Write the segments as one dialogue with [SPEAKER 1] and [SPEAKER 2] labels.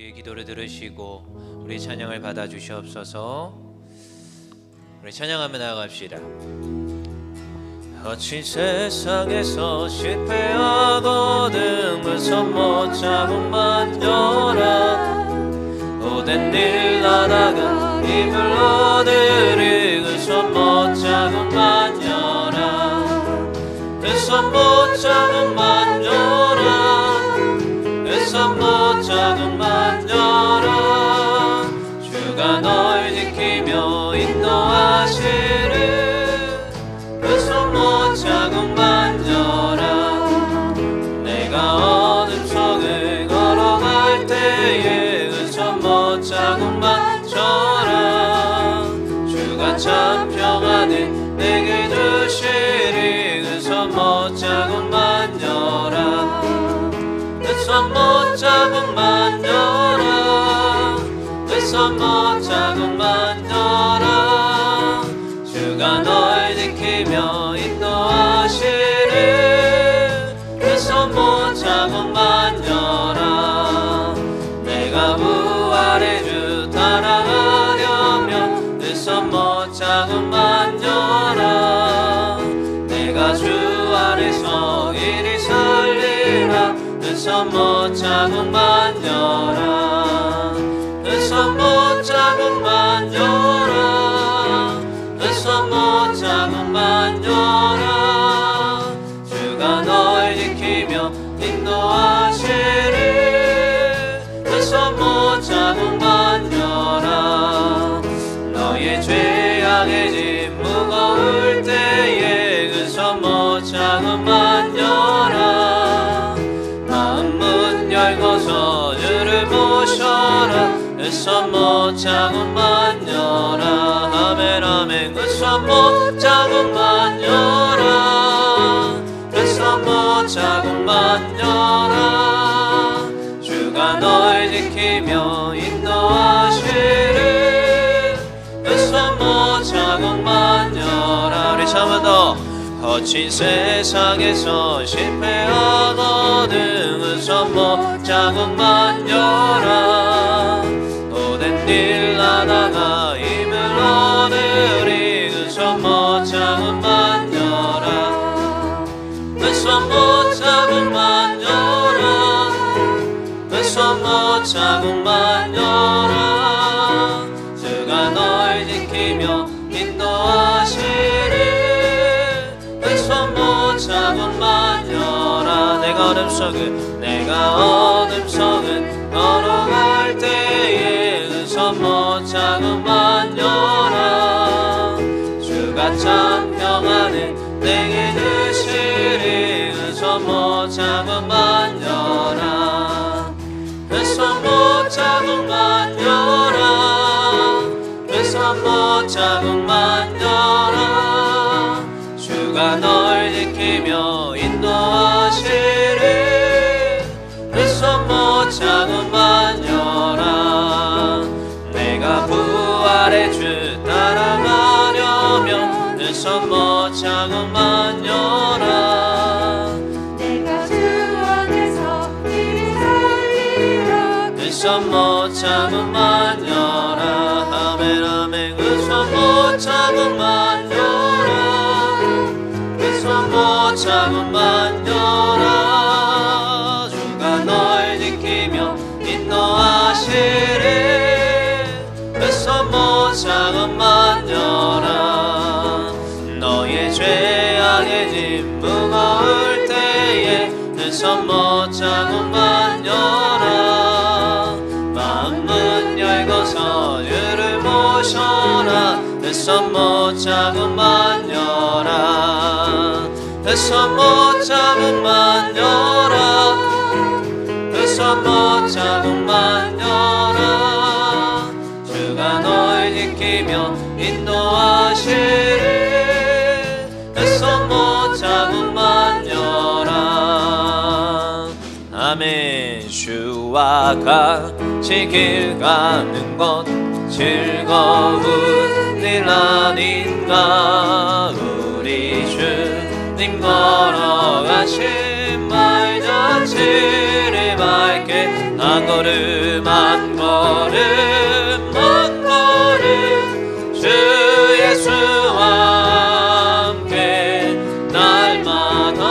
[SPEAKER 1] 우리의 기도를 들으시고 우리 찬양을 받아 주시옵소서. 우리 찬양하며 나아갑시다. 거친 세상에서 실패하거든 그 손 못 잡음만 열어. 오랜 일 하다가 힘을 얻으리 그 손 못 잡음만 열어. 그 손 못 잡음만 열어. 그 손 못 잡음만 열어. 주가 널 지키며 인도하시리 그 손 못 잡음만 열어. 내가 어둠 속을 걸어갈 때에 그 손 못 잡음만 열어. 주가 참 평안을 내게 주시리 그 손 못 잡음만 열어. 그 손 못 잡음만 열어. 그 손 못 잡음만 열어. 주가 널 지키며 인도하시리 그 손 못 잡음만 열어. 내가 부활의 주 따라가려면 그 손 못 잡음만 열어. 내가 주 아래서 이리 살리라 그 손 못 잡음만 열어. 그 손 못 잡음만 열어. 그 손 못 잡음만 열어. 주가 널 지키며 인도하시리 그 손 못 잡음만 열어. 너의 죄악의 짐 무거울 때에 그 손 못 잡음만 열어. 마음 문 열고서 주를 모셔라 그 손 못 잡음만 열어. 아멘 아멘. 그 손 못 잡음만 열어. 그 손 못 잡음만 열어. 주가 널 지키며 인도하시리 그 손 못 잡음만 열어. 우리 한번 더. 거친 세상에서 실패하거든 그 손 못 잡음만 열어. 오랜 일 하다가 힘을 얻으리 그 손 못 잡음만 열어. 그 손 못 잡음만 열어. 그 손 못 잡음만 열어. 주가 널 지키며 인도하시리 그 손 못 잡음만 열어. 내가 어둠 속을 걸어갈 때에 그 손 못 잡음만 열어. 주가 참 평안을 내게 주시리 그 손 못 잡음만 열어. 그 손 못 잡음만 열어. 그 손 못 잡음만 열어. 주가 널 지키며 인도하시리 그 손 못 잡음만 열어. 내가 부활의 주 따라가려면 그 손 못 잡음만 열어.
[SPEAKER 2] 내가 주 안에서 이리 살리라
[SPEAKER 1] 그 손 못 잡음만 열어. 아멘 아멘. 그 손 못 잡음만 열어. 그 손 못 잡음만 열어. 주가 널 지키며 인도하시리 그 손 못 잡음만 열어. 너의 죄악의 짐 무거울 때에 그 손 못 잡음만 열어. 마음 문 열고서 주를 모셔라 그 손 못 잡음만 열어. 그 손 못 잡음만 열어. 그 손 못 잡음만 열어. 주가 널 지키며 인도하시리 그 손 못 잡음만 열어. 아멘. 주와 같이 길 가는 것 즐거운 일 아닌가. 우리 주님 걸어가신 발자취를 밟게 한 걸음 한 걸음 한 걸음 주 예수와 함께 날마다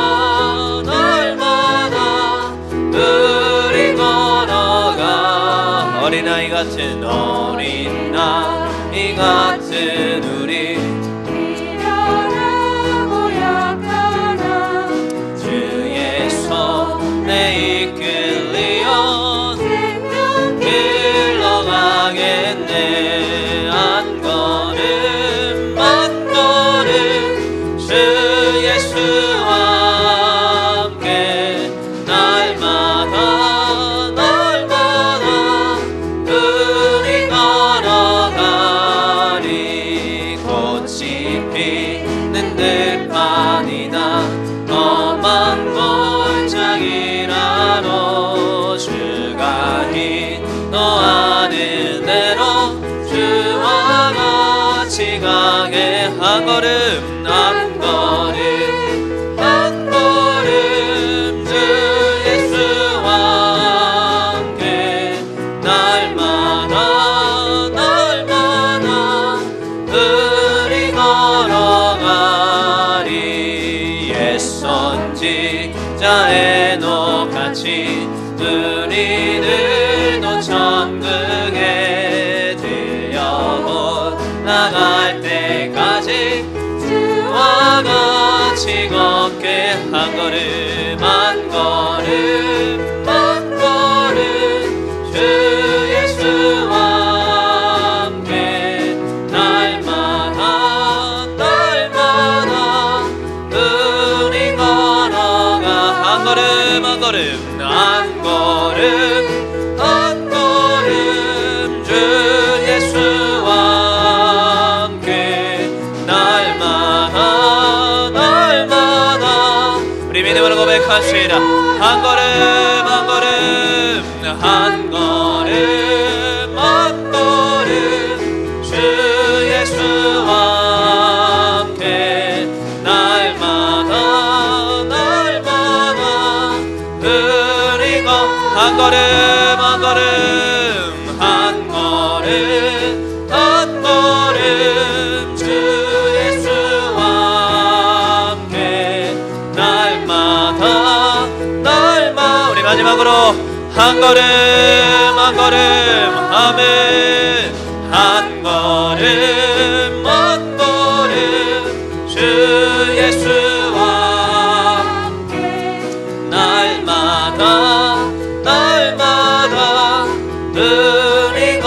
[SPEAKER 1] 날마다 우리 걸어가 어린아이 같은 어린아이 같은 우리
[SPEAKER 2] 미련하고 약하나
[SPEAKER 1] 주의 손에 이끌리어
[SPEAKER 2] 생명
[SPEAKER 1] 흘러가겠네 한 걸음 한 걸음 주 예수와 함께 날마다 날마다 우리 걸어가리 꽃이 피는 들판이나 험한 골짜기라도 주가 인도하는 대로 주와 같이 가게 한 걸음 한 걸음 한 걸음 주 예수와 함께 날마다 날마다 우리 걸어가리 옛선지자 에녹같이 우리들도 천국에 들려 올라갈 때까지 주와 같이 걷게 한 걸음 한 걸음 한 걸음 주 예수와 함께 날마다 날마다 우리 걸어가 한 걸음 한 걸음 한 걸음 한 걸음 주 예수와 함께 날마다 날마다 우리 믿음으로 고백합시다 한 걸음 한 걸음 한 걸음 한 걸음 주 예수와 함께 날마다 날마다 우리 한 걸음 한 걸음 한 걸음 한 걸음 주 예수와 함께 날마다 날마다 우리 마지막으로 한 걸음 한 걸음 아멘 한 걸음 한 걸음 주 예수와
[SPEAKER 2] 함께
[SPEAKER 1] 날마다 날마다 우리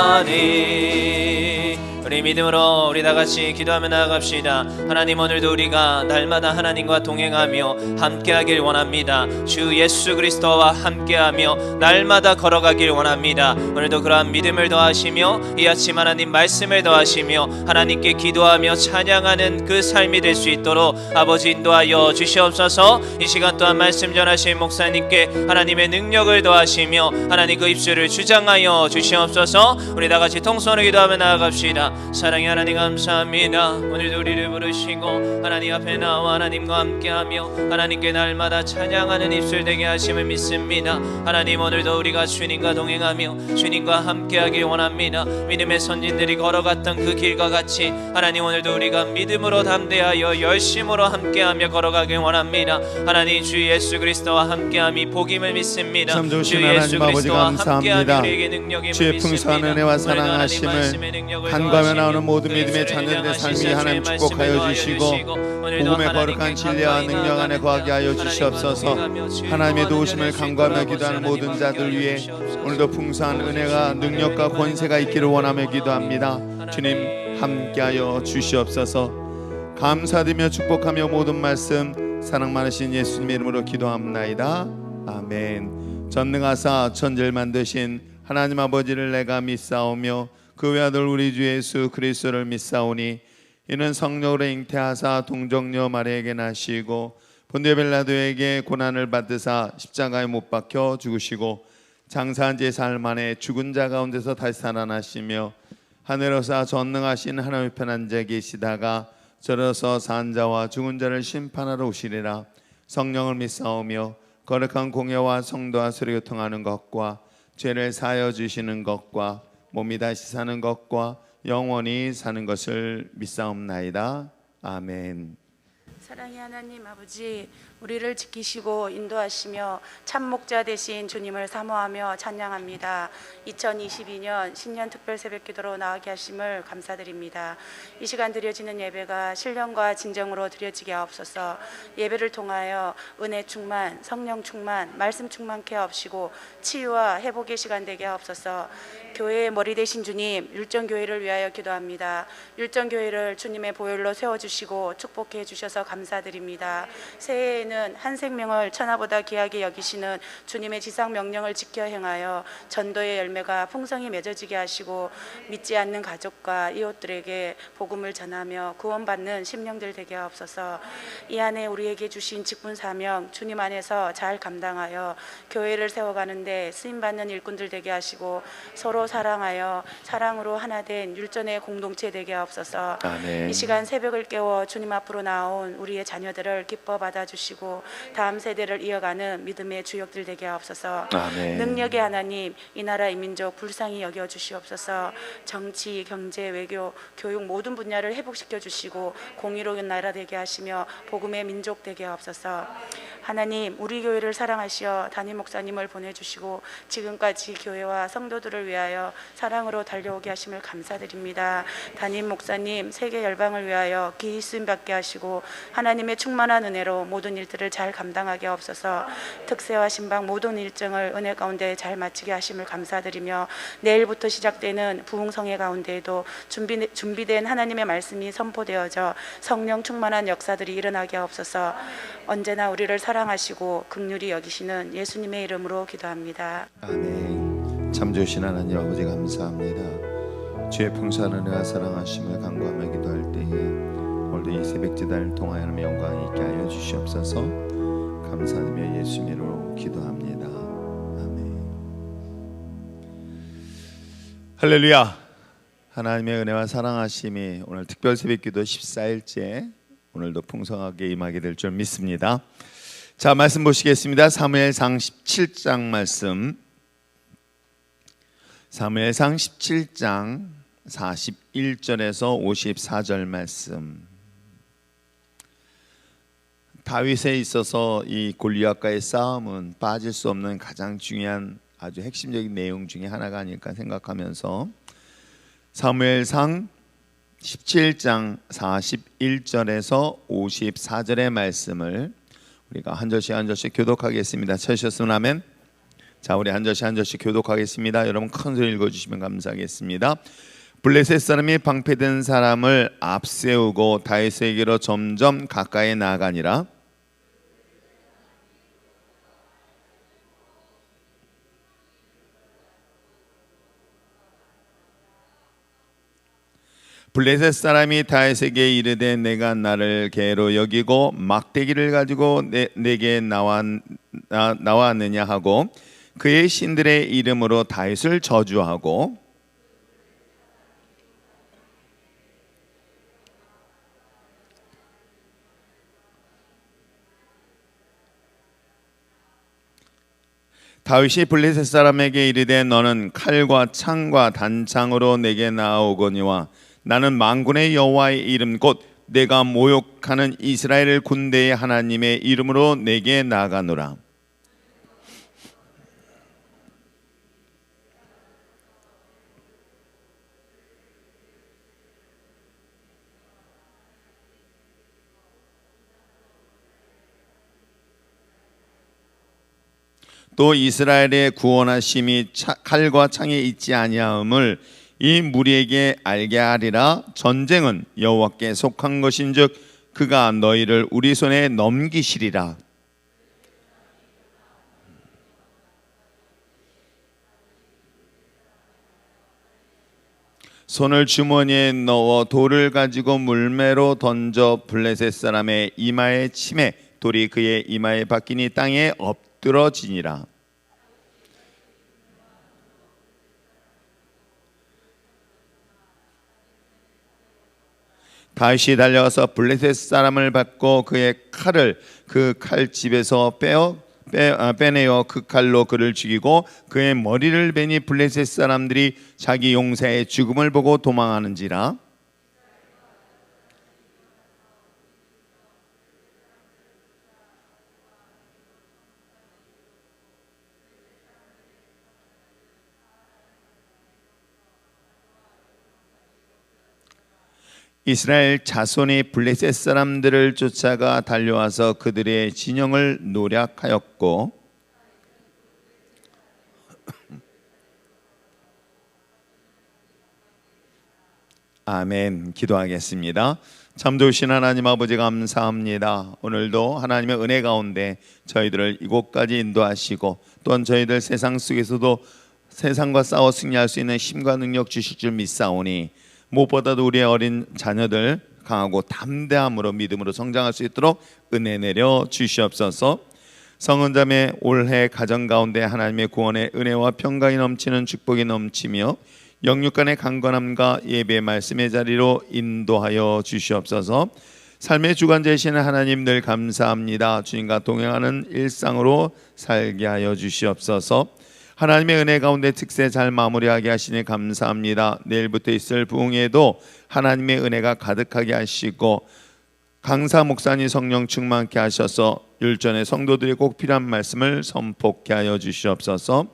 [SPEAKER 1] 걸어가니 우리 믿음으로 우리 다같이 기도하며 나아갑시다. 하나님 오늘도 우리가 날마다 하나님과 동행하며 함께하길 원합니다. 주 예수 그리스도와 함께하며 날마다 걸어가길 원합니다. 오늘도 그러한 믿음을 더하시며 이 아침 하나님 말씀을 더하시며 하나님께 기도하며 찬양하는 그 삶이 될 수 있도록 아버지 인도하여 주시옵소서. 이 시간 또한 말씀 전하신 목사님께 하나님의 능력을 더하시며 하나님 그 입술을 주장하여 주시옵소서. 우리 다같이 통성으로 기도하며 나아갑시다. 사랑의 하나님 감사합니다. 오늘도 우리를 부르시고 하나님 앞에 나와 하나님과 함께하며 하나님께 날마다 찬양하는 입술 되게 하심을 믿습니다. 하나님 오늘도 우리가 주님과 동행하며 주님과 함께하길 원합니다. 믿음의 선진들이 걸어갔던 그 길과 같이 하나님 오늘도 우리가 믿음으로 담대하여 열심으로 함께하며 걸어가길 원합니다. 하나님 주 예수 그리스도와 함께함이 복임을 믿습니다.
[SPEAKER 3] 참
[SPEAKER 1] 주
[SPEAKER 3] 좋으신
[SPEAKER 1] 예수
[SPEAKER 3] 하나님 아버지
[SPEAKER 1] 그리스도와 함께함이
[SPEAKER 3] 감사합니다.
[SPEAKER 1] 우리에게 능력임을
[SPEAKER 3] 주의
[SPEAKER 1] 믿습니다.
[SPEAKER 3] 풍성한 은혜와
[SPEAKER 1] 오늘도 하나님
[SPEAKER 3] 사랑하심을
[SPEAKER 1] 말씀의 능력을
[SPEAKER 3] 간과하며
[SPEAKER 1] 더하시며
[SPEAKER 3] 나오는 모든
[SPEAKER 1] 그
[SPEAKER 3] 믿음의
[SPEAKER 1] 입술을
[SPEAKER 3] 자녀들의
[SPEAKER 1] 인정하시사
[SPEAKER 3] 삶이 하나님
[SPEAKER 1] 주의
[SPEAKER 3] 축복하여
[SPEAKER 1] 말씀을
[SPEAKER 3] 주시고
[SPEAKER 1] 더하여 오늘도
[SPEAKER 3] 복음의
[SPEAKER 1] 하나님께
[SPEAKER 3] 거룩한 진리와
[SPEAKER 1] 가까이
[SPEAKER 3] 능력 안에 거하게 하여
[SPEAKER 1] 하나님과
[SPEAKER 3] 주시옵소서.
[SPEAKER 1] 동행하며 주의
[SPEAKER 3] 하나님의
[SPEAKER 1] 구원을
[SPEAKER 3] 도우심을
[SPEAKER 1] 누릴 수
[SPEAKER 3] 간구하며
[SPEAKER 1] 있도록
[SPEAKER 3] 기도하는
[SPEAKER 1] 하나님
[SPEAKER 3] 모든 자들
[SPEAKER 1] 함께하여
[SPEAKER 3] 위해
[SPEAKER 1] 주시옵소서.
[SPEAKER 3] 오늘도 풍성한 은혜가 능력과 권세가 있기를 원하며 기도합니다. 주님 함께하여 주시옵소서. 감사드리며 축복하며 모든 말씀 사랑 많으신 예수님 이름으로 기도합나이다. 아멘. 전능하사 천지를 만드신 하나님 아버지를 내가 믿사오며 그 외아들 우리 주 예수 그리스도를 믿사오니 이는 성령으로 잉태하사 동정녀 마리아에게 나시고 본디오 빌라도에게 고난을 받으사 십자가에 못 박혀 죽으시고 장사한 지 사흘 만에 죽은 자 가운데서 다시 살아나시며 하늘에서 전능하신 하나님의 편한 자 계시다가 저러서 산 자와 죽은 자를 심판하러 오시리라. 성령을 믿사오며 거룩한 공예와 성도와 서로 교통하는 것과 죄를 사하여 주시는 것과 몸이 다시 사는 것과 영원히 사는 것을 믿사옵나이다. 아멘.
[SPEAKER 4] 사랑의 하나님 아버지, 우리를 지키시고 인도하시며 참목자 되신 주님을 사모하며 찬양합니다. 2022년 신년 특별 새벽기도로 나가게 하심을 감사드립니다. 이 시간 드려지는 예배가 신령과 진정으로 드려지게 하옵소서. 예배를 통하여 은혜 충만, 성령 충만, 말씀 충만케 하옵시고 치유와 회복의 시간 되게 하옵소서. 교회의 머리 되신 주님, 율정교회를 위하여 기도합니다. 율정교회를 주님의 보혈로 세워주시고 축복해 주셔서 감사드립니다. 새해에는 한 생명을 천하보다 귀하게 여기시는 주님의 지상 명령을 지켜 행하여 전도의 열매가 풍성히 맺어지게 하시고 믿지 않는 가족과 이웃들에게 복음을 전하며 구원받는 심령들 되게 하옵소서. 이 안에 우리에게 주신 직분 사명 주님 안에서 잘 감당하여 교회를 세워가는데 쓰임받는 일꾼들 되게 하시고 서로 사랑하여 사랑으로 하나 된 율전의 공동체 되게 하옵소서.
[SPEAKER 3] 아멘.
[SPEAKER 4] 이 시간 새벽을 깨워 주님 앞으로 나온 우리의 자녀들을 기뻐 받아주시고 다음 세대를 이어가는 믿음의 주역들 되게 하옵소서.
[SPEAKER 3] 아멘.
[SPEAKER 4] 능력의 하나님, 이 나라 이 민족 불쌍히 여겨 주시옵소서. 정치, 경제, 외교, 교육 모든 분야를 회복시켜 주시고 공의로운 나라 되게 하시며 복음의 민족 되게 하옵소서. 하나님, 우리 교회를 사랑하시어 담임 목사님을 보내주시고 지금까지 교회와 성도들을 위하여 사랑으로 달려오게 하심을 감사드립니다. 담임 목사님 세계 열방을 위하여 기이 쓰임 받게 하시고 하나님의 충만한 은혜로 모든 일들을 잘 감당하게 하옵소서. 특세와 신방 모든 일정을 은혜 가운데 잘 마치게 하심을 감사드리며 내일부터 시작되는 부흥성회 가운데에도 준비된 하나님의 말씀이 선포되어져 성령 충만한 역사들이 일어나게 하옵소서. 언제나 우리를 사랑하시고 긍휼히 여기시는 예수님의 이름으로 기도합니다.
[SPEAKER 3] 아멘. 참 좋으신 하나님 아버지 감사합니다. 주의 풍성한 은혜와 사랑하심을 간구하며 기도할 때에 오늘도 이 새벽지단을 통하여 하나님의 영광이 있게 하여 주시옵소서. 감사드리며 예수 이름으로 기도합니다. 아멘. 할렐루야. 하나님의 은혜와 사랑하심이 오늘 특별 새벽기도 14일째 오늘도 풍성하게 임하게 될 줄 믿습니다. 자, 말씀 보시겠습니다. 사무엘상 17장 말씀. 사무엘상 17장 41절에서 54절 말씀. 다윗에 있어서 이 골리앗과의 싸움은 빠질 수 없는 가장 중요한 아주 핵심적인 내용 중에 하나가 아닐까 생각하면서 사무엘상 17장 41절에서 54절의 말씀을 우리가 한 절씩 한 절씩 교독하겠습니다. 찾으셨으면 아멘. 자, 우리 한 절씩 한 절씩 교독하겠습니다. 여러분 큰 소리 읽어주시면 감사하겠습니다. 블레셋 사람이 방패든 사람을 앞세우고 다윗에게로 점점 가까이 나아가니라. 블레셋 사람이 다윗에게 이르되 내가 나를 개로 여기고 막대기를 가지고 내게 나왔느냐 하고 그의 신들의 이름으로 다윗을 저주하고 다윗이 블레셋 사람에게 이르되 너는 칼과 창과 단창으로 내게 나아오거니와 나는 만군의 여호와의 이름 곧 내가 모욕하는 이스라엘 군대의 하나님의 이름으로 내게 나아가노라. 또 이스라엘의 구원하심이 칼과 창에 있지 아니하음을 이 무리에게 알게 하리라. 전쟁은 여호와께 속한 것인즉 그가 너희를 우리 손에 넘기시리라. 손을 주머니에 넣어 돌을 가지고 물매로 던져 블레셋 사람의 이마에 치매 돌이 그의 이마에 박히니 땅에 엎드러지니라. 다윗이 달려가서 블레셋 사람을 받고 그의 칼을 그 칼집에서 빼내어 그 칼로 그를 죽이고 그의 머리를 베니 블레셋 사람들이 자기 용사의 죽음을 보고 도망하는지라. 이스라엘 자손이 블레셋 사람들을 쫓아가 달려와서 그들의 진영을 노략하였고 아멘. 기도하겠습니다. 참 좋으신 하나님 아버지 감사합니다. 오늘도 하나님의 은혜 가운데 저희들을 이곳까지 인도하시고 또한 저희들 세상 속에서도 세상과 싸워 승리할 수 있는 힘과 능력 주실 줄 믿사오니 무엇보다도 우리의 어린 자녀들 강하고 담대함으로 믿음으로 성장할 수 있도록 은혜 내려 주시옵소서. 성은자매 올해 가정 가운데 하나님의 구원의 은혜와 평강이 넘치는 축복이 넘치며 영육간의 강건함과 예배의 말씀의 자리로 인도하여 주시옵소서. 삶의 주관 되시는 하나님 늘 감사합니다. 주님과 동행하는 일상으로 살게 하여 주시옵소서. 하나님의 은혜 가운데 특세 잘 마무리하게 하시니 감사합니다. 내일부터 있을 부흥에도 하나님의 은혜가 가득하게 하시고 강사 목사님 성령 충만케 하셔서 율전의 성도들이 꼭 필요한 말씀을 선포케 하여 주시옵소서.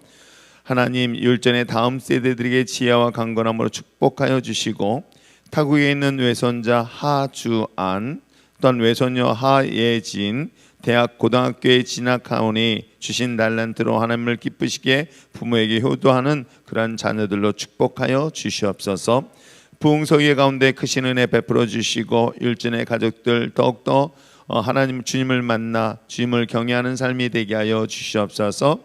[SPEAKER 3] 하나님 율전의 다음 세대들에게 지혜와 강건함으로 축복하여 주시고 타국에 있는 외손자 하주안 또한 외손녀 하예진 대학 고등학교에 진학하오니 주신 달란트로 하나님을 기쁘시게 부모에게 효도하는 그러한 자녀들로 축복하여 주시옵소서. 부흥서기 가운데 크신 은혜 베풀어 주시고 율전의 가족들 더욱더 하나님 주님을 만나 주님을 경외하는 삶이 되게 하여 주시옵소서.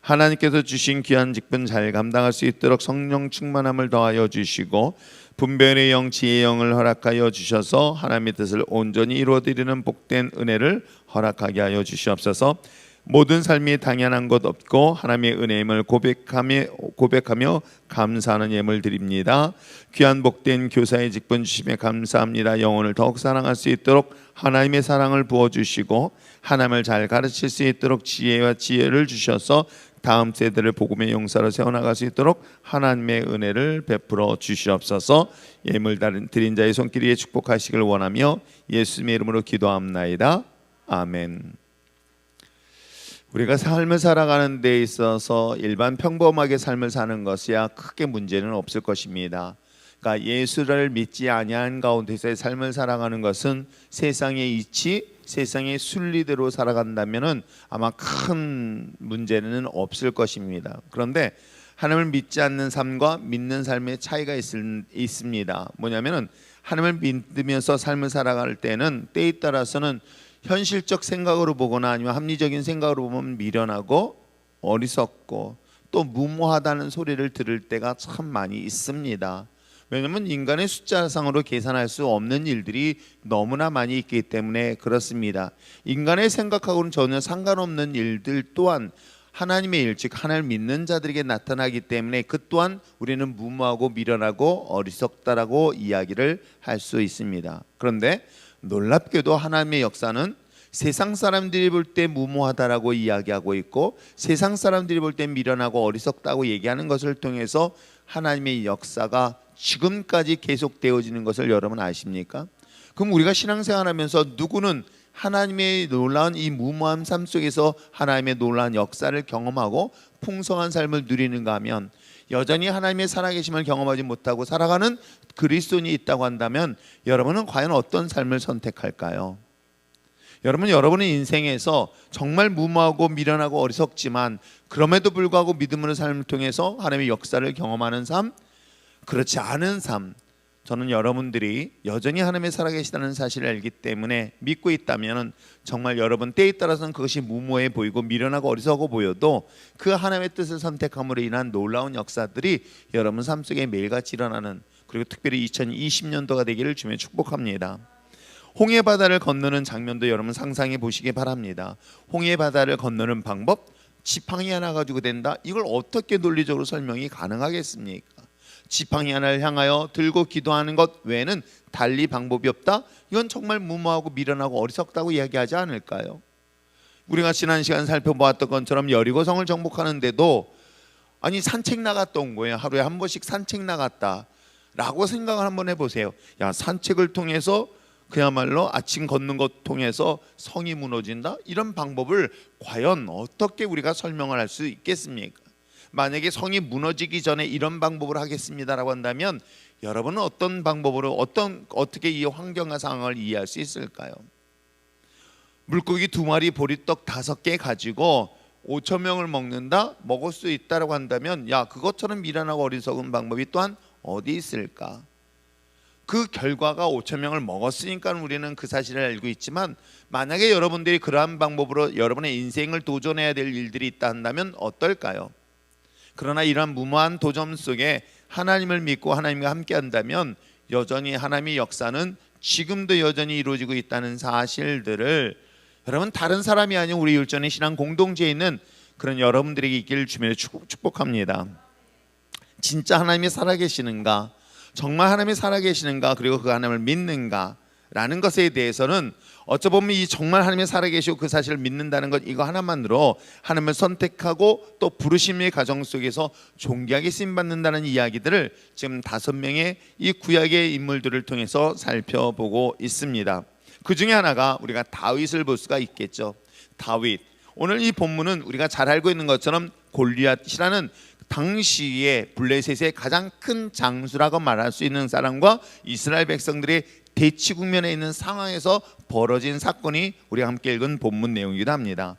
[SPEAKER 3] 하나님께서 주신 귀한 직분 잘 감당할 수 있도록 성령 충만함을 더하여 주시고 분별의 영, 지혜의 영을 허락하여 주셔서 하나님의 뜻을 온전히 이루어드리는 복된 은혜를 허락하게 하여 주시옵소서. 모든 삶이 당연한 것 없고 하나님의 은혜임을 고백하며 감사하는 예물 드립니다. 귀한 복된 교사의 직분 주심에 감사합니다. 영혼을 더욱 사랑할 수 있도록 하나님의 사랑을 부어주시고 하나님을 잘 가르칠 수 있도록 지혜와 지혜를 주셔서 다음 세대를 복음의 용사로 세워나갈 수 있도록 하나님의 은혜를 베풀어 주시옵소서. 예물 드린 자의 손길에 축복하시길 원하며 예수님의 이름으로 기도합나이다. 아멘. 우리가 삶을 살아가는 데 있어서 일반 평범하게 삶을 사는 것이야 크게 문제는 없을 것입니다. 그러니까 예수를 믿지 아니한 가운데서의 삶을 살아가는 것은 세상의 이치, 세상의 순리대로 살아간다면은 아마 큰 문제는 없을 것입니다. 그런데 하나님을 믿지 않는 삶과 믿는 삶의 차이가 있습니다. 뭐냐면은 하나님을 믿으면서 삶을 살아갈 때는 때에 따라서는 현실적 생각으로 보거나 아니면 합리적인 생각으로 보면 미련하고 어리석고 또 무모하다는 소리를 들을 때가 참 많이 있습니다. 왜냐하면 인간의 숫자상으로 계산할 수 없는 일들이 너무나 많이 있기 때문에 그렇습니다. 인간의 생각하고는 전혀 상관없는 일들 또한 하나님의 일, 즉 하나님을 믿는 자들에게 나타나기 때문에 그 또한 우리는 무모하고 미련하고 어리석다라고 이야기를 할 수 있습니다. 그런데 놀랍게도 하나님의 역사는 세상 사람들이 볼 때 무모하다라고 이야기하고 있고 세상 사람들이 볼 때 미련하고 어리석다고 얘기하는 것을 통해서 하나님의 역사가 지금까지 계속되어지는 것을 여러분 아십니까? 그럼 우리가 신앙생활하면서 누구는 하나님의 놀라운 이 무모한 삶 속에서 하나님의 놀라운 역사를 경험하고 풍성한 삶을 누리는가 하면 여전히 하나님의 살아계심을 경험하지 못하고 살아가는 그리스도인이 있다고 한다면 여러분은 과연 어떤 삶을 선택할까요? 여러분의 인생에서 정말 무모하고 미련하고 어리석지만 그럼에도 불구하고 믿음으로 삶을 통해서 하나님의 역사를 경험하는 삶, 그렇지 않은 삶, 저는 여러분들이 여전히 하나님의 살아계시다는 사실을 알기 때문에 믿고 있다면 정말 여러분 때에 따라서는 그것이 무모해 보이고 미련하고 어리석어 보여도 그 하나님의 뜻을 선택함으로 인한 놀라운 역사들이 여러분 삶 속에 매일같이 일어나는, 그리고 특별히 2020년도가 되기를 주며 축복합니다. 홍해 바다를 건너는 장면도 여러분 상상해 보시기 바랍니다. 홍해 바다를 건너는 방법, 지팡이 하나 가지고 된다? 이걸 어떻게 논리적으로 설명이 가능하겠습니까? 지팡이 하나를 향하여 들고 기도하는 것 외에는 달리 방법이 없다. 이건 정말 무모하고 미련하고 어리석다고 이야기하지 않을까요? 우리가 지난 시간 살펴보았던 것처럼 여리고성을 정복하는데도 아니 산책 나갔다 온 거예요. 하루에 한 번씩 산책 나갔다 라고 생각을 한번 해보세요. 야, 산책을 통해서 그야말로 아침 걷는 것 통해서 성이 무너진다? 이런 방법을 과연 어떻게 우리가 설명을 할 수 있겠습니까? 만약에 성이 무너지기 전에 이런 방법을 하겠습니다라고 한다면 여러분은 어떤 방법으로 어떻게 이 환경과 상황을 이해할 수 있을까요? 물고기 2마리 보리떡 5개 가지고 5천 명을 먹는다? 먹을 수 있다라고 한다면 야, 그것처럼 미련하고 어리석은 방법이 또한 어디 있을까? 그 결과가 5천 명을 먹었으니까 우리는 그 사실을 알고 있지만 만약에 여러분들이 그러한 방법으로 여러분의 인생을 도전해야 될 일들이 있다 한다면 어떨까요? 그러나 이러한 무모한 도전 속에 하나님을 믿고 하나님과 함께 한다면 여전히 하나님의 역사는 지금도 여전히 이루어지고 있다는 사실들을 여러분 다른 사람이 아닌 우리 율전의 신앙 공동체에 있는 그런 여러분들에게 있기를 주님으로 축복합니다. 진짜 하나님이 살아계시는가, 정말 하나님이 살아계시는가, 그리고 그 하나님을 믿는가 라는 것에 대해서는 어쩌보면 이 정말 하나님이 살아계시고 그 사실을 믿는다는 것 이거 하나만으로 하나님을 선택하고 또 부르심의 가정 속에서 존귀하게 쓰임받는다는 이야기들을 지금 5명의 이 구약의 인물들을 통해서 살펴보고 있습니다. 그 중에 하나가 우리가 다윗을 볼 수가 있겠죠. 다윗, 오늘 이 본문은 우리가 잘 알고 있는 것처럼 골리앗이라는 당시에 블레셋의 가장 큰 장수라고 말할 수 있는 사람과 이스라엘 백성들의 대치 국면에 있는 상황에서 벌어진 사건이 우리가 함께 읽은 본문 내용이기도 합니다.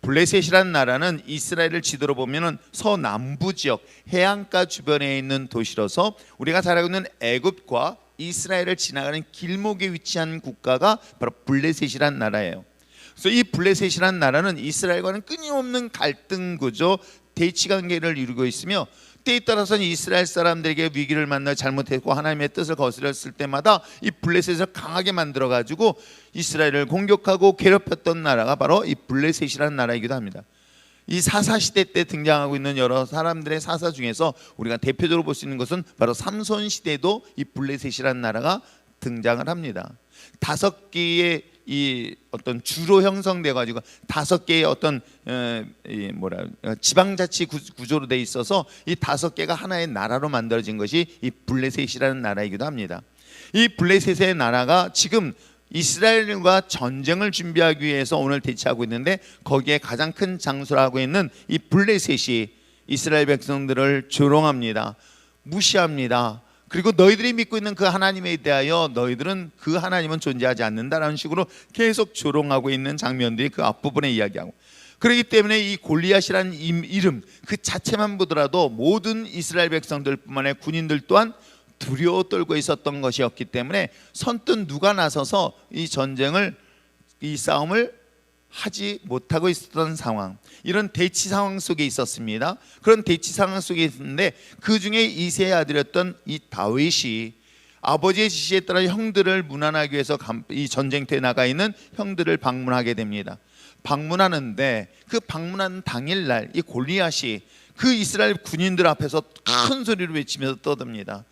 [SPEAKER 3] 블레셋이라는 나라는 이스라엘을 지도로 보면 서남부 지역 해안가 주변에 있는 도시로서 우리가 잘 알고 있는 애굽과 이스라엘을 지나가는 길목에 위치한 국가가 바로 블레셋이라는 나라예요. 그래서 이 블레셋이라는 나라는 이스라엘과는 끊임없는 갈등 구조, 대치 관계를 이루고 있으며 때에 따라서는 이스라엘 사람들에게 위기를 만나 잘못했고 하나님의 뜻을 거스렸을 때마다 이 블레셋을 강하게 만들어 가지고 이스라엘을 공격하고 괴롭혔던 나라가 바로 이 블레셋이라는 나라이기도 합니다. 이 사사 시대 때 등장하고 있는 여러 사람들의 사사 중에서 우리가 대표적으로 볼 수 있는 것은 바로 삼손 시대도 이 블레셋이라는 나라가 등장을 합니다. 5개의 이 어떤 주로 형성돼 가지고 5개의 어떤 지방자치 구조로 돼 있어서 이 5개가 하나의 나라로 만들어진 것이 이 블레셋이라는 나라이기도 합니다. 이 블레셋의 나라가 지금 이스라엘과 전쟁을 준비하기 위해서 오늘 대치하고 있는데 거기에 가장 큰 장수라고 있는 이 블레셋이 이스라엘 백성들을 조롱합니다. 무시합니다. 그리고 너희들이 믿고 있는 그 하나님에 대하여 너희들은 그 하나님은 존재하지 않는다라는 식으로 계속 조롱하고 있는 장면들이 그 앞부분에 이야기하고, 그렇기 때문에 이 골리앗이라는 이름 그 자체만 보더라도 모든 이스라엘 백성들뿐만 아니라 군인들 또한 두려워 떨고 있었던 것이었기 때문에 선뜻 누가 나서서 이 전쟁을 이 싸움을 하지 못하고 있었던 상황, 이런 대치 상황 속에 있었습니다. 그런 대치 상황 속에 있었는데 그 중에 이새의 아들이었던 이 다윗이 아버지의 지시에 따라 형들을 문안하기 위해서 이 전쟁터에 나가 있는 형들을 방문하게 됩니다. 방문하는데 그 방문한 당일날 이 골리앗이 그 이스라엘 군인들 앞에서 큰 소리로 외치면서 떠듭니다.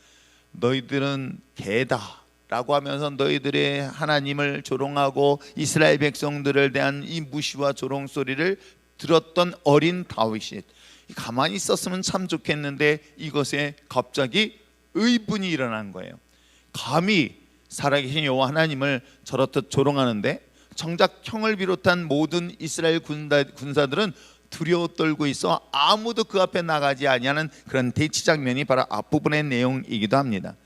[SPEAKER 3] 너희들은 개다 라고 하면서 너희들의 하나님을 조롱하고 이스라엘 백성들을 대한 이 무시와 조롱 소리를 들었던 어린 다윗이 가만히 있었으면 참 좋겠는데 이것에 갑자기 의분이 일어난 거예요. 감히 살아계신 여호와 하나님을 저렇듯 조롱하는데 정작 형을 비롯한 모든 이스라엘 군사들은 두려워 떨고 있어 아무도 그 앞에 나가지 아니하는 그런 대치 장면이 바로 앞부분의 내용이기도 합니다.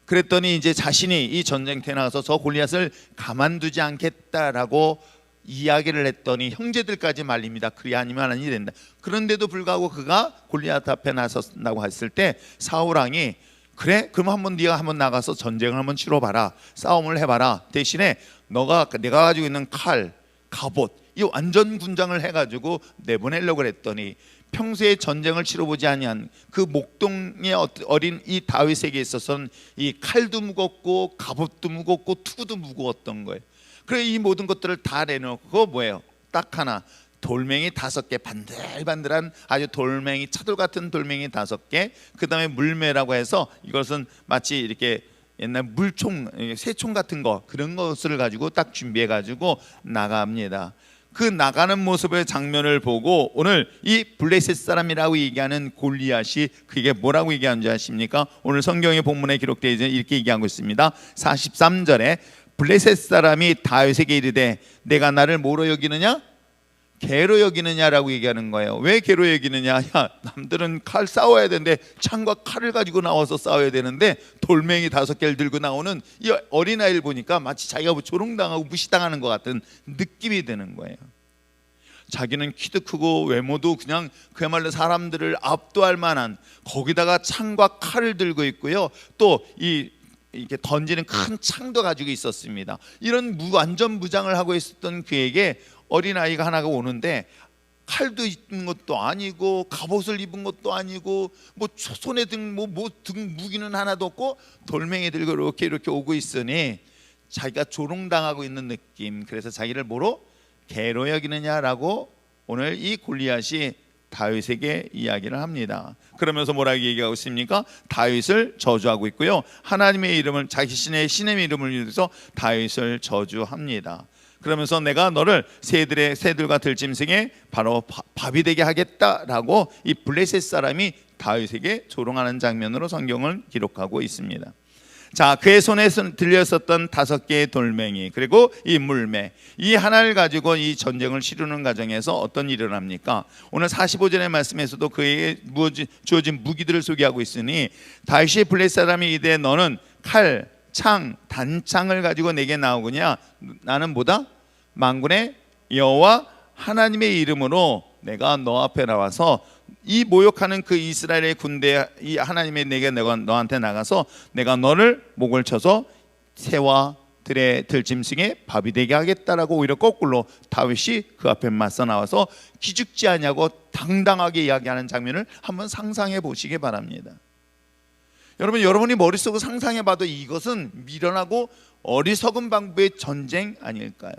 [SPEAKER 3] 그랬더니 이제 자신이 이 전쟁터에 나가서 저 골리앗을 가만두지 않겠다라고 이야기를 했더니 형제들까지 말립니다. 그리 아니면 아니 된다. 그런데도 불구하고 그가 골리앗 앞에 나섰다고 했을 때 사울 왕이 그래? 그럼 네가 한번 나가서 전쟁을 한번 치러봐라. 싸움을 해봐라. 대신에 내가 가지고 있는 칼, 갑옷 이 완전 군장을 해가지고 내보내려고 그랬더니 평소에 전쟁을 치러보지 아니한 그 목동의 어린 이 다윗에게 있어서는 이 칼도 무겁고 갑옷도 무겁고 투구도 무거웠던 거예요. 그래 이 모든 것들을 다 내놓고 뭐예요? 딱 하나 돌멩이 5개, 반들반들한 아주 돌멩이, 차돌 같은 돌멩이 5개, 그 다음에 물매라고 해서 이것은 마치 이렇게 옛날 물총, 새총 같은 거, 그런 것을 가지고 딱 준비해 가지고 나갑니다. 그 나가는 모습의 장면을 보고 오늘 이 블레셋 사람이라고 얘기하는 골리앗이 그게 뭐라고 얘기하는지 아십니까? 오늘 성경의 본문에 기록되어 있는 이렇게 얘기하고 있습니다. 43절에 블레셋 사람이 다윗에게 이르되 내가 나를 뭐로 여기느냐? 개로 여기느냐라고 얘기하는 거예요. 왜 개로 여기느냐? 야, 남들은 칼 싸워야 되는데 창과 칼을 가지고 나와서 싸워야 되는데 돌멩이 5개를 들고 나오는 이 어린아이를 보니까 마치 자기가 조롱당하고 무시당하는 것 같은 느낌이 드는 거예요. 자기는 키도 크고 외모도 그냥 그야말로 사람들을 압도할 만한, 거기다가 창과 칼을 들고 있고요. 또 이렇게 던지는 큰 창도 가지고 있었습니다. 이런 완전 무장을 하고 있었던 그에게 어린아이가 하나가 오는데 칼도 있는 것도 아니고 갑옷을 입은 것도 아니고 뭐 손에 등 무기는 하나도 없고 돌멩이 들고 이렇게 오고 있으니 자기가 조롱당하고 있는 느낌. 그래서 자기를 뭐로? 개로 여기느냐라고 오늘 이 골리앗이 다윗에게 이야기를 합니다. 그러면서 뭐라고 얘기하고 있습니까? 다윗을 저주하고 있고요. 하나님의 이름을, 자기 신의 이름을 위해서 다윗을 저주합니다. 그러면서 내가 너를 새들과 들짐승에 바로 밥이 되게 하겠다라고 이 블레셋 사람이 다윗에게 조롱하는 장면으로 성경을 기록하고 있습니다. 자, 그의 손에 들렸었던 5개의 돌멩이 그리고 이 물매, 이 하나를 가지고 이 전쟁을 치르는 과정에서 어떤 일을 합니까? 오늘 45절의 말씀에서도 그에게 주어진 무기들을 소개하고 있으니 다윗이 블레셋 사람이 이르되 너는 칼, 창, 단창을 가지고 내게 나오느냐? 나는 뭐다? 만군의 여호와 하나님의 이름으로 내가 너 앞에 나와서 이 모욕하는 그 이스라엘의 군대, 이 하나님의 내가 너한테 나가서 내가 너를 목을 쳐서 새와 들의 들짐승의 밥이 되게 하겠다라고 오히려 거꾸로 다윗이 그 앞에 맞서 나와서 기죽지 않냐고 당당하게 이야기하는 장면을 한번 상상해 보시기 바랍니다. 여러분이 머릿속으로 상상해 봐도 이것은 미련하고 어리석은 방법의 전쟁 아닐까요?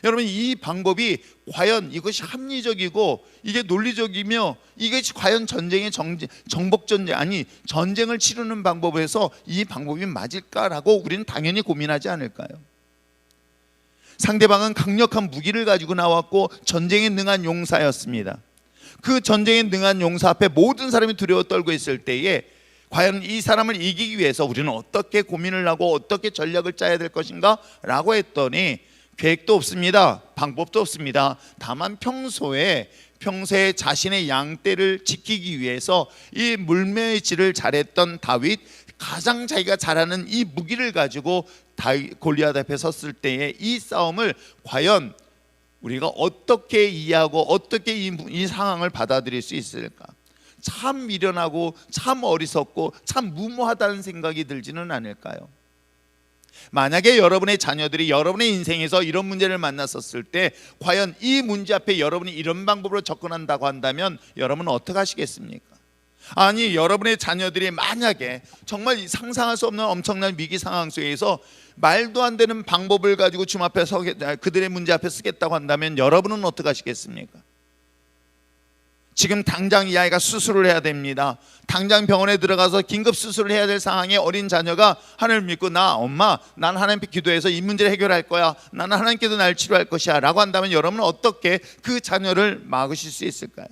[SPEAKER 3] 여러분, 이 방법이 과연 이것이 합리적이고 이게 논리적이며 이게 과연 전쟁의 정복전쟁, 아니 전쟁을 치르는 방법에서 이 방법이 맞을까라고 우리는 당연히 고민하지 않을까요? 상대방은 강력한 무기를 가지고 나왔고 전쟁에 능한 용사였습니다. 그 전쟁에 능한 용사 앞에 모든 사람이 두려워 떨고 있을 때에 과연 이 사람을 이기기 위해서 우리는 어떻게 고민을 하고 어떻게 전략을 짜야 될 것인가 라고 했더니 계획도 없습니다. 방법도 없습니다. 다만 평소에 자신의 양떼를 지키기 위해서 이 물매질을 잘했던 다윗, 가장 자기가 잘하는 이 무기를 가지고 골리앗 앞에 섰을 때의 이 싸움을 과연 우리가 어떻게 이해하고 어떻게 이 상황을 받아들일 수 있을까? 참 미련하고 참 어리석고 참 무모하다는 생각이 들지는 않을까요? 만약에 여러분의 자녀들이 여러분의 인생에서 이런 문제를 만났었을 때 과연 이 문제 앞에 여러분이 이런 방법으로 접근한다고 한다면 여러분은 어떻게 하시겠습니까? 아니, 여러분의 자녀들이 만약에 정말 상상할 수 없는 엄청난 위기 상황 속에서 말도 안 되는 방법을 가지고 줌 앞에 그들의 문제 앞에 쓰겠다고 한다면 여러분은 어떻게 하시겠습니까? 지금 당장 이 아이가 수술을 해야 됩니다. 당장 병원에 들어가서 긴급 수술을 해야 될 상황에 어린 자녀가 하나님을 믿고 엄마, 난 하나님께 기도해서 이 문제를 해결할 거야. 나는 하나님께서 날 치료할 것이야 라고 한다면 여러분은 어떻게 그 자녀를 막으실 수 있을까요?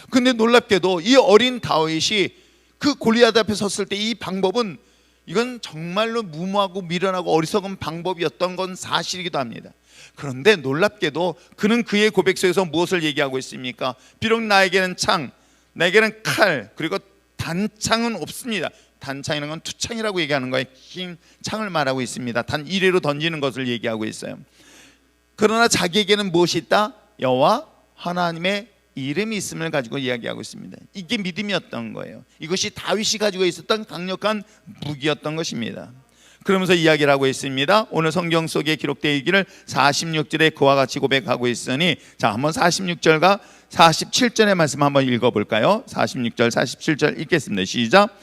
[SPEAKER 3] 근데 놀랍게도 이 어린 다윗이 그 골리앗 앞에 섰을 때 이 방법은 이건 정말로 무모하고 미련하고 어리석은 방법이었던 건 사실이기도 합니다. 그런데 놀랍게도 그는 그의 고백서에서 무엇을 얘기하고 있습니까? 비록 나에게는 창, 나에게는 칼, 그리고 단창은 없습니다. 단창이라는 건 투창이라고 얘기하는 거예요. 긴 창을 말하고 있습니다. 단 이래로 던지는 것을 얘기하고 있어요. 그러나 자기에게는 무엇이 있다? 여호와 하나님의 이름이 있음을 가지고 이야기하고 있습니다. 이게 믿음이었던 거예요. 이것이 다윗이 가지고 있었던 강력한 무기였던 것입니다. 그러면서 이야기를 하고 있습니다. 오늘 성경 속에 기록되어 있기를 46절에 그와 같이 고백하고 있으니, 자, 한번 46절과 47절의 말씀 한번 읽어볼까요? 46절 47절 읽겠습니다. 시작.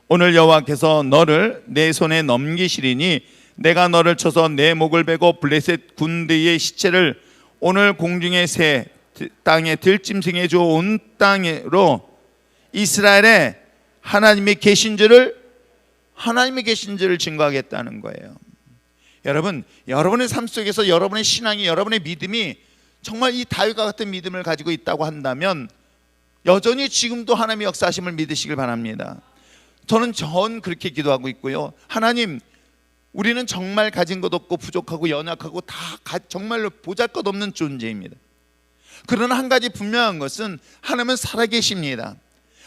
[SPEAKER 3] 오늘 여호와께서 너를 내 손에 넘기시리니 내가 너를 쳐서 내 목을 베고 블레셋 군대의 시체를 오늘 공중의 새, 땅에 들짐승의 주 온 땅으로 이스라엘에 하나님의 계신지를 증거하겠다는 거예요. 여러분, 여러분의 삶 속에서 여러분의 신앙이, 여러분의 믿음이 정말 이 다윗과 같은 믿음을 가지고 있다고 한다면 여전히 지금도 하나님의 역사하심을 믿으시길 바랍니다. 저는 그렇게 기도하고 있고요. 하나님, 우리는 정말 가진 것 없고 부족하고 연약하고 다 정말로 보잘것없는 존재입니다. 그러나 한 가지 분명한 것은 하나님은 살아계십니다.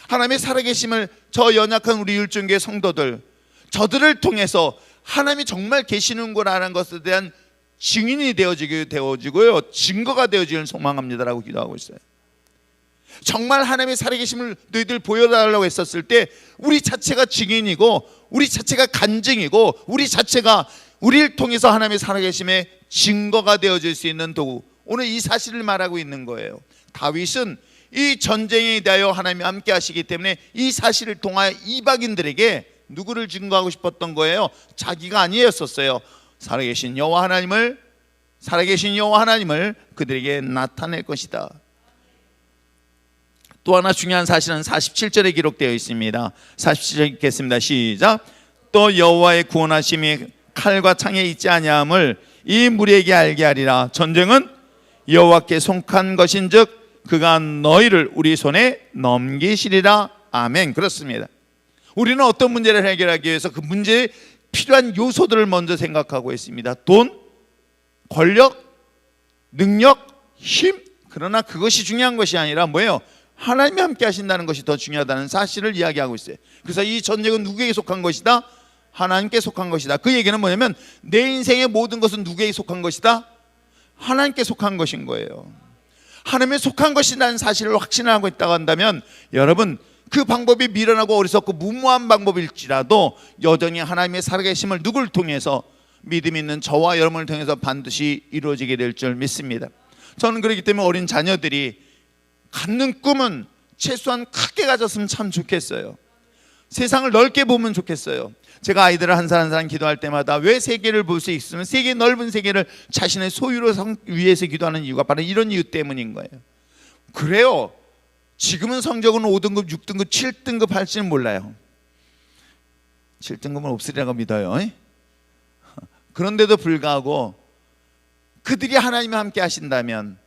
[SPEAKER 3] 하나님의 살아계심을 저 연약한 우리 율중교회 성도들, 저들을 통해서 하나님이 정말 계시는구나라는 것에 대한 증인이 되어지고요, 증거가 되어지길 소망합니다라고 기도하고 있어요. 정말 하나님의 살아계심을 너희들 보여달라고 했었을 때 우리 자체가 증인이고, 우리 자체가 간증이고, 우리 자체가 우리를 통해서 하나님의 살아계심의 증거가 되어질 수 있는 도구, 오늘 이 사실을 말하고 있는 거예요. 다윗은 이 전쟁에 대하여 하나님이 함께 하시기 때문에 이 사실을 통하여 이방인들에게 누구를 증거하고 싶었던 거예요? 자기가 아니었었어요. 살아계신 여호와 하나님을 그들에게 나타낼 것이다. 또 하나 중요한 사실은 47절에 기록되어 있습니다. 47절 읽겠습니다. 시작. 또 여호와의 구원하심이 칼과 창에 있지 아니함을 이 무리에게 알게 하리라. 전쟁은 여호와께 속한 것인즉 그가 너희를 우리 손에 넘기시리라. 아멘. 그렇습니다. 우리는 어떤 문제를 해결하기 위해서 그 문제에 필요한 요소들을 먼저 생각하고 있습니다. 돈, 권력, 능력, 힘. 그러나 그것이 중요한 것이 아니라 뭐예요? 하나님이 함께 하신다는 것이 더 중요하다는 사실을 이야기하고 있어요. 그래서 이 전쟁은 누구에게 속한 것이다? 하나님께 속한 것이다. 그 얘기는 뭐냐면 내 인생의 모든 것은 누구에게 속한 것이다? 하나님께 속한 것인 거예요. 하나님에 속한 것이라는 사실을 확신하고 있다고 한다면 여러분, 그 방법이 미련하고 어리석고 무모한 방법일지라도 여전히 하나님의 살아계심을 누구를 통해서, 믿음 있는 저와 여러분을 통해서 반드시 이루어지게 될 줄 믿습니다. 저는 그렇기 때문에 어린 자녀들이 갖는 꿈은 최소한 크게 가졌으면 참 좋겠어요. 세상을 넓게 보면 좋겠어요. 제가 아이들을 한 사람 한 사람 기도할 때마다 왜 세계를 볼 수 있으면 세계 넓은 세계를 자신의 소유로 위해서 기도하는 이유가 바로 이런 이유 때문인 거예요. 그래요. 지금은 성적은 5등급, 6등급, 7등급 할지는 몰라요. 7등급은 없으리라고 믿어요. 그런데도 불구하고 그들이 하나님이 함께 하신다면,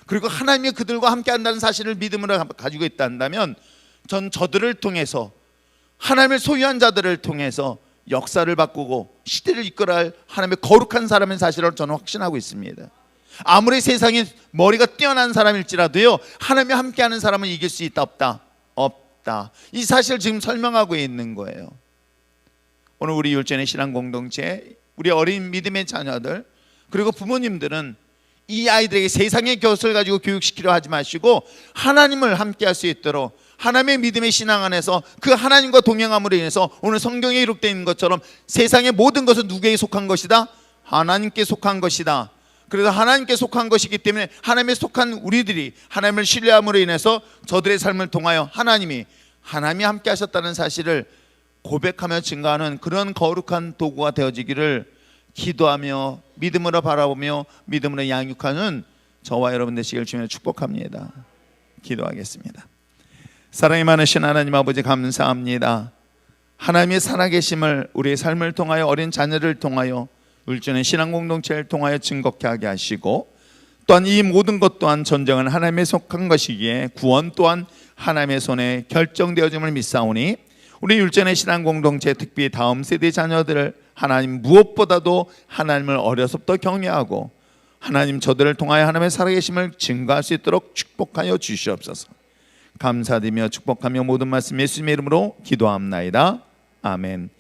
[SPEAKER 3] 그리고 하나님이 그들과 함께 한다는 사실을 믿음으로 가지고 있다면 전 저들을 통해서, 하나님을 소유한 자들을 통해서 역사를 바꾸고 시대를 이끌어야 할 하나님의 거룩한 사람인 사실을 저는 확신하고 있습니다. 아무리 세상에 머리가 뛰어난 사람일지라도요, 하나님이 함께하는 사람은 이길 수 있다 없다? 없다. 이 사실을 지금 설명하고 있는 거예요. 오늘 우리 율전의 신앙 공동체, 우리 어린 믿음의 자녀들, 그리고 부모님들은 이 아이들에게 세상의 것을 가지고 교육시키려 하지 마시고 하나님을 함께할 수 있도록 하나님의 믿음의 신앙 안에서 그 하나님과 동행함으로 인해서 오늘 성경에 기록되어 있는 것처럼 세상의 모든 것은 누구에게 속한 것이다? 하나님께 속한 것이다. 그래서 하나님께 속한 것이기 때문에 하나님에 속한 우리들이 하나님을 신뢰함으로 인해서 저들의 삶을 통하여 하나님이 함께 하셨다는 사실을 고백하며 증거하는 그런 거룩한 도구가 되어지기를 기도하며 믿음으로 바라보며 믿음으로 양육하는 저와 여러분 되시길 주님으로 축복합니다. 기도하겠습니다. 사랑이 많으신 하나님 아버지, 감사합니다. 하나님의 살아계심을 우리의 삶을 통하여, 어린 자녀를 통하여, 울주는 신앙 공동체를 통하여 증거케 하게 하시고, 또한 이 모든 것 또한 전쟁은 하나님에 속한 것이기에 구원 또한 하나님의 손에 결정되어짐을 믿사오니 우리 율전의 신앙 공동체, 특히 다음 세대 자녀들을 하나님 무엇보다도 하나님을 어려서부터 경외하고 하나님 저들을 통하여 하나님의 살아계심을 증거할 수 있도록 축복하여 주시옵소서. 감사드리며 축복하며 모든 말씀 예수님의 이름으로 기도합나이다. 아멘.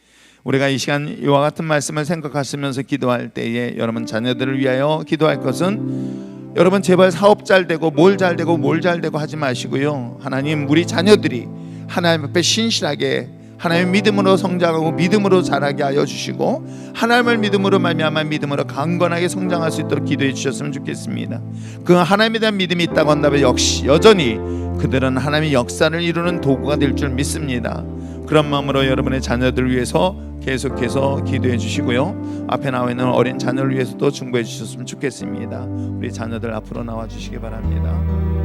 [SPEAKER 3] 우리가 이 시간 이와 같은 말씀을 생각하시면서 기도할 때에 여러분 자녀들을 위하여 기도할 것은 여러분 제발 사업 잘 되고 뭘 잘 되고 하지 마시고요, 하나님 우리 자녀들이 하나님 앞에 신실하게 하나님의 믿음으로 성장하고 믿음으로 자라게 하여 주시고 하나님을 믿음으로 말미암아 믿음으로 강건하게 성장할 수 있도록 기도해 주셨으면 좋겠습니다. 그 하나님에 대한 믿음이 있다고 한다면 역시 여전히 그들은 하나님의 역사를 이루는 도구가 될 줄 믿습니다. 그런 마음으로 여러분의 자녀들을 위해서 계속해서 기도해 주시고요. 앞에 나와 있는 어린 자녀를 위해서도 중보해 주셨으면 좋겠습니다. 우리 자녀들 앞으로 나와 주시기 바랍니다.